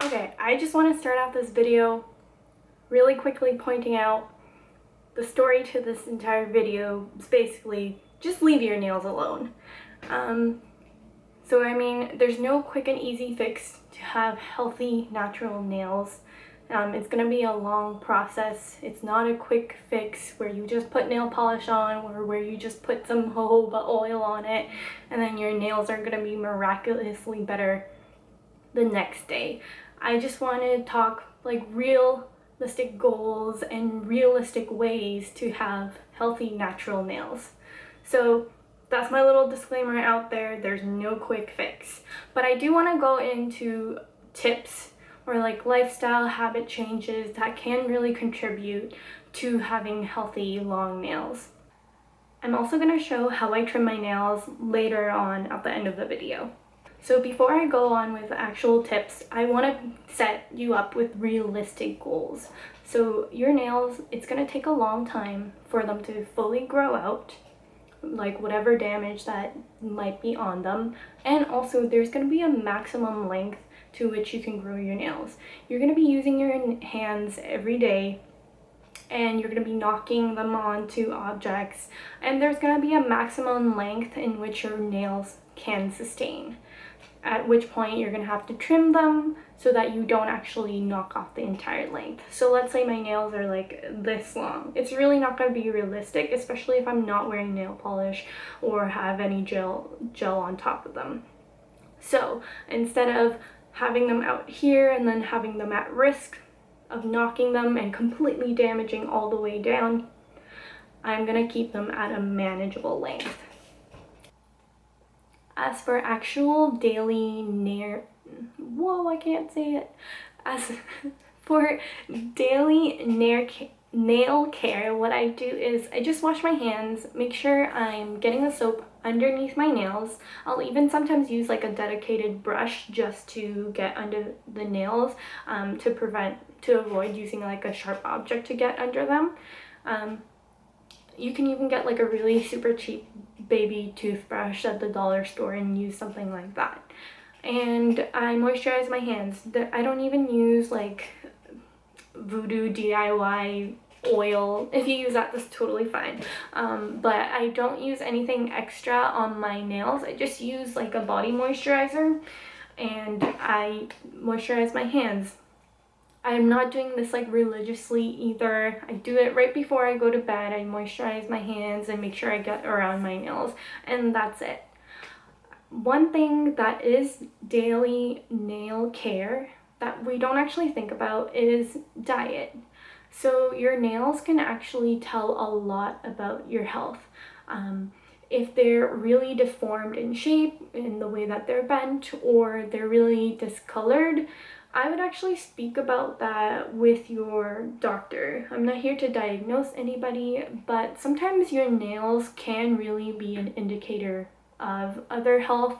Okay, I just want to start out this video really quickly pointing out the story to this entire video is basically just leave your nails alone. There's no quick and easy fix to have healthy, natural nails. It's going to be a long process. It's not a quick fix where you just put nail polish on or where you just put some jojoba oil on it and then your nails are going to be miraculously better the next day. I just want to talk like realistic goals and realistic ways to have healthy, natural nails. So that's my little disclaimer out there. There's no quick fix. But I do want to go into tips or like lifestyle habit changes that can really contribute to having healthy, long nails. I'm also going to show how I trim my nails later on at the end of the video. So before I go on with actual tips, I want to set you up with realistic goals. So your nails, it's going to take a long time for them to fully grow out, like whatever damage that might be on them. And also there's going to be a maximum length to which you can grow your nails. You're going to be using your hands every day and you're going to be knocking them onto objects, and there's going to be a maximum length in which your nails can sustain, at which point you're going to have to trim them so that you don't actually knock off the entire length. So let's say my nails are like this long. It's really not going to be realistic, especially if I'm not wearing nail polish or have any gel on top of them. So instead of having them out here and then having them at risk of knocking them and completely damaging all the way down, I'm going to keep them at a manageable length. As for actual daily nail care, what I do is I just wash my hands, make sure I'm getting the soap underneath my nails. I'll even sometimes use like a dedicated brush just to get under the nails, to avoid using like a sharp object to get under them. You can even get like a really super cheap baby toothbrush at the dollar store and use something like that. And I moisturize my hands. I don't even use like Voodoo DIY oil. If you use that, that's totally fine. But I don't use anything extra on my nails. I just use like a body moisturizer and I moisturize my hands. I'm not doing this like religiously either. I do it right before I go to bed. I moisturize my hands and make sure I get around my nails, and that's it. One thing that is daily nail care that we don't actually think about is diet. So your nails can actually tell a lot about your health. If they're really deformed in shape, in the way that they're bent, or they're really discolored, I would actually speak about that with your doctor. I'm not here to diagnose anybody, but sometimes your nails can really be an indicator of other health,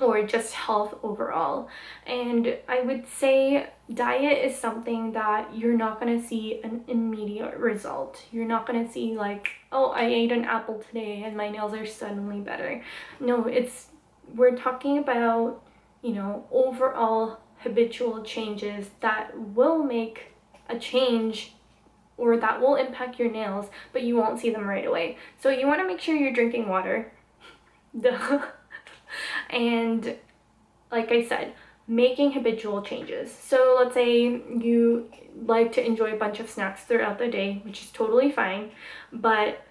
or just health overall. And I would say diet is something that you're not going to see an immediate result. You're not going to see like, oh, I ate an apple today and my nails are suddenly better. No, we're talking about, overall habitual changes that will make a change or that will impact your nails, but you won't see them right away. So you want to make sure you're drinking water. Duh. And like I said, making habitual changes. So let's say you like to enjoy a bunch of snacks throughout the day, which is totally fine, but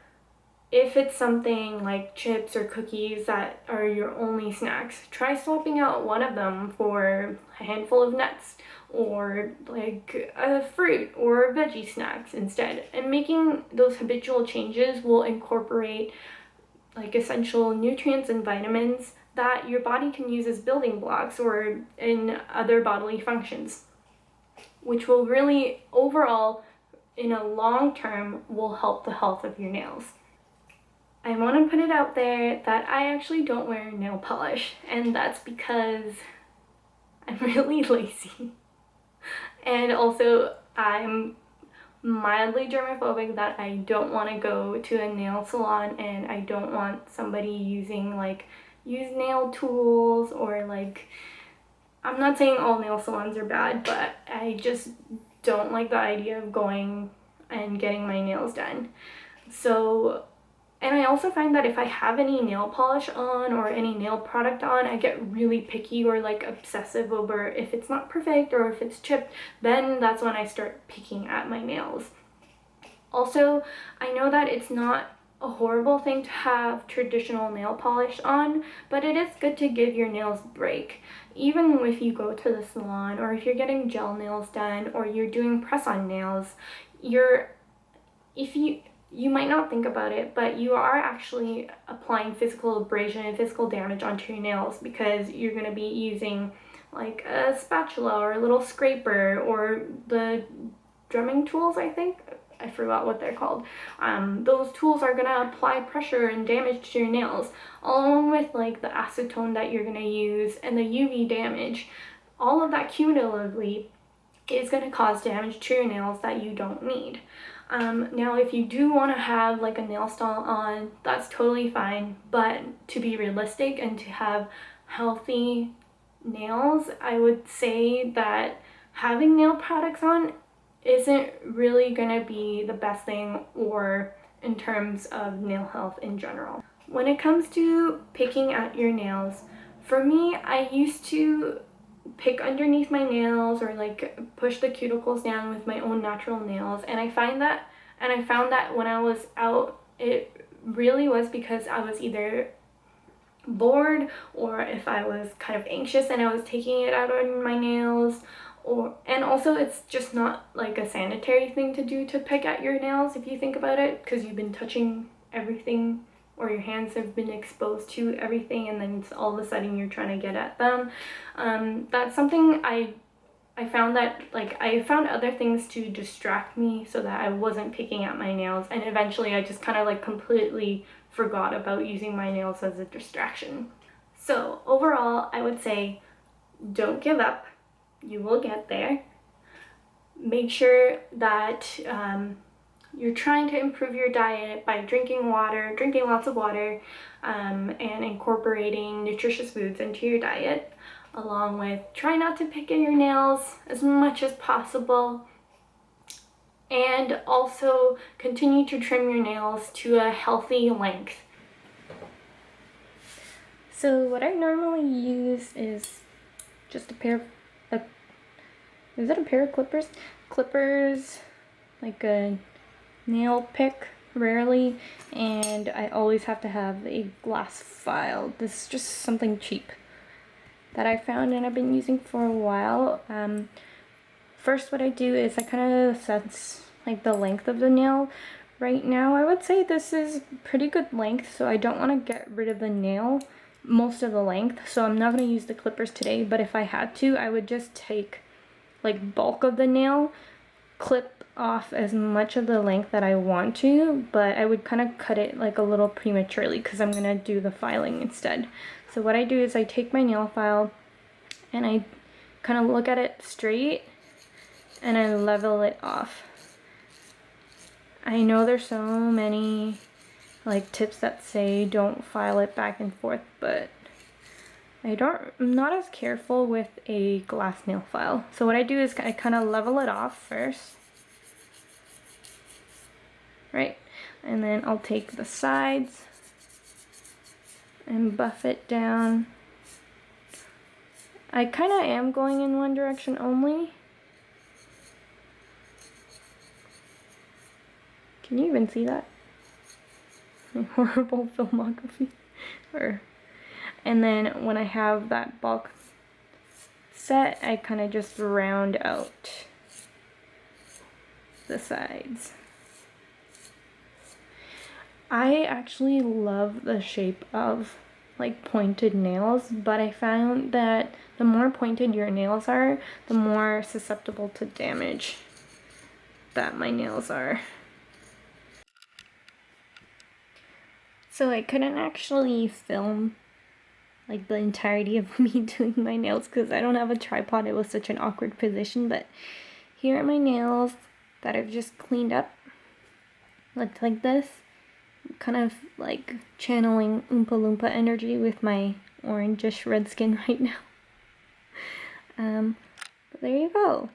if it's something like chips or cookies that are your only snacks, try swapping out one of them for a handful of nuts or like a fruit or veggie snacks instead. And making those habitual changes will incorporate like essential nutrients and vitamins that your body can use as building blocks or in other bodily functions, which will really overall, in a long term, will help the health of your nails. I want to put it out there that I actually don't wear nail polish, and that's because I'm really lazy. And also I'm mildly germophobic, that I don't want to go to a nail salon and I don't want somebody using like used nail tools or like I'm not saying all nail salons are bad, but I just don't like the idea of going and getting my nails done. So, and I also find that if I have any nail polish on or any nail product on, I get really picky or like obsessive over if it's not perfect or if it's chipped, then that's when I start picking at my nails. Also, I know that it's not a horrible thing to have traditional nail polish on, but it is good to give your nails a break. Even if you go to the salon or if you're getting gel nails done or you're doing press-on nails, you might not think about it, but you are actually applying physical abrasion and physical damage onto your nails because you're going to be using like a spatula or a little scraper or the drumming tools, I think. I forgot what they're called. Those tools are going to apply pressure and damage to your nails, along with like the acetone that you're going to use and the UV damage. All of that cumulatively is going to cause damage to your nails that you don't need. Now, if you do want to have like a nail style on, that's totally fine, but to be realistic and to have healthy nails, I would say that having nail products on isn't really gonna be the best thing or in terms of nail health in general. When it comes to picking at your nails, for me, I used to pick underneath my nails or like push the cuticles down with my own natural nails, and I found that when I was out, it really was because I was either bored or if I was kind of anxious and I was taking it out on my nails, and also it's just not like a sanitary thing to do to pick at your nails if you think about it, because you've been touching everything or your hands have been exposed to everything, and then all of a sudden you're trying to get at them. That's something I found that like I found other things to distract me so that I wasn't picking at my nails, and eventually I just kind of like completely forgot about using my nails as a distraction. So overall, I would say don't give up. You will get there. Make sure that you're trying to improve your diet by drinking lots of water, and incorporating nutritious foods into your diet, along with try not to pick at your nails as much as possible, and also continue to trim your nails to a healthy length. So what I normally use is just a pair of is it a pair of clippers? Clippers, like a nail pick, rarely, and I always have to have a glass file. This is just something cheap that I found and I've been using for a while. First, what I do is I kind of sense like the length of the nail. Right now, I would say this is pretty good length, so I don't want to get rid of the nail most of the length, so I'm not going to use the clippers today, but if I had to, I would just take like bulk of the nail, clip off as much of the length that I want to, but I would kind of cut it like a little prematurely because I'm going to do the filing instead. So what I do is I take my nail file and I kind of look at it straight and I level it off. I know there's so many like tips that say don't file it back and forth, but I'm not as careful with a glass nail file. So what I do is I kind of level it off first, right? And then I'll take the sides and buff it down. I kind of am going in one direction only. Can you even see that? My horrible filmography. And then when I have that bulk set, I kind of just round out the sides. I actually love the shape of like pointed nails, but I found that the more pointed your nails are, the more susceptible to damage that my nails are. So I couldn't actually film like the entirety of me doing my nails because I don't have a tripod. It was such an awkward position, but here are my nails that I've just cleaned up. Looked like this. I'm kind of like channeling Oompa Loompa energy with my orangish red skin right now. But there you go.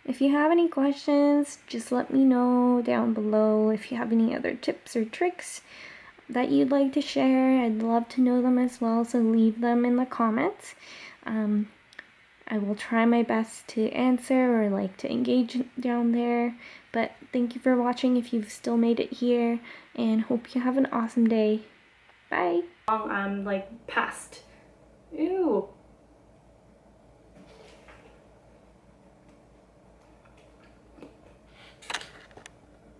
If you have any questions, just let me know down below. If you have any other tips or tricks that you'd like to share, I'd love to know them as well, so leave them in the comments. I will try my best to answer or like to engage down there. But thank you for watching if you've still made it here, and hope you have an awesome day. Bye. Like past. Ew.